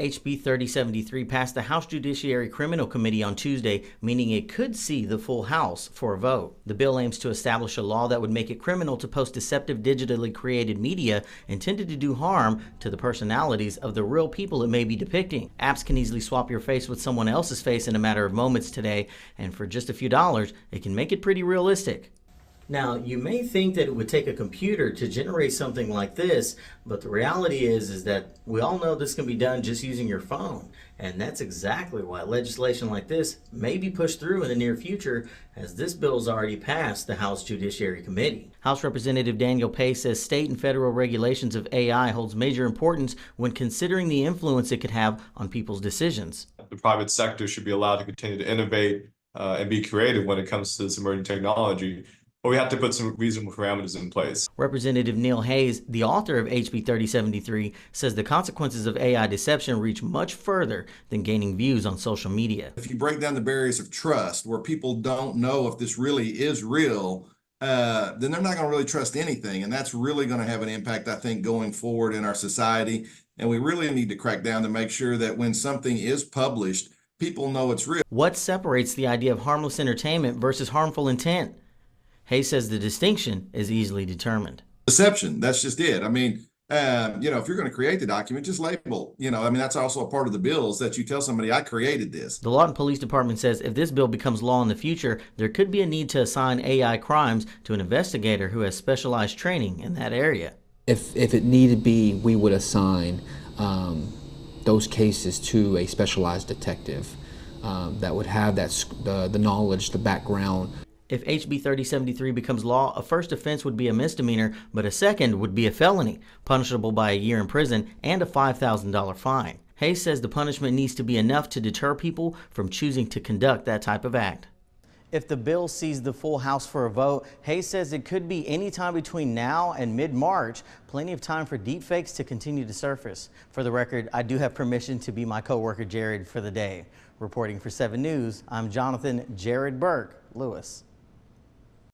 HB 3073 passed the House Judiciary Criminal Committee on Tuesday, meaning it could see the full House for a vote. The bill aims to establish a law that would make it criminal to post deceptive digitally created media intended to do harm to the personalities of the real people it may be depicting. Apps can easily swap your face with someone else's face in a matter of moments today, and for just a few dollars, it can make it pretty realistic. Now, you may think that it would take a computer to generate something like this, but the reality is that we all know this can be done just using your phone. And that's exactly why legislation like this may be pushed through in the near future, as this bill has already passed the House Judiciary Committee. House Representative Daniel Pace says state and federal regulations of AI holds major importance when considering the influence it could have on people's decisions. The private sector should be allowed to continue to innovate and be creative when it comes to this emerging technology. But we have to put some reasonable parameters in place. Representative Neil Hayes, the author of HB 3073, says the consequences of AI deception reach much further than gaining views on social media. If you break down the barriers of trust, where people don't know if this really is real, then they're not going to really trust anything. And that's really going to have an impact, I think, going forward in our society. And we really need to crack down to make sure that when something is published, people know it's real. What separates the idea of harmless entertainment versus harmful intent? Hayes says the distinction is easily determined. Deception, that's just it. I mean, if you're going to create the document, just label, that's also a part of the bills that you tell somebody, I created this. The Lawton Police Department says if this bill becomes law in the future, there could be a need to assign AI crimes to an investigator who has specialized training in that area. If it needed be, we would assign those cases to a specialized detective that would have the knowledge, the background. If HB 3073 becomes law, a first offense would be a misdemeanor, but a second would be a felony, punishable by a year in prison and a $5,000 fine. Hayes says the punishment needs to be enough to deter people from choosing to conduct that type of act. If the bill sees the full House for a vote, Hayes says it could be any time between now and mid-March, plenty of time for deepfakes to continue to surface. For the record, I do have permission to be my coworker Jared for the day. Reporting for 7 News, I'm Jonathan Jared Burke Lewis.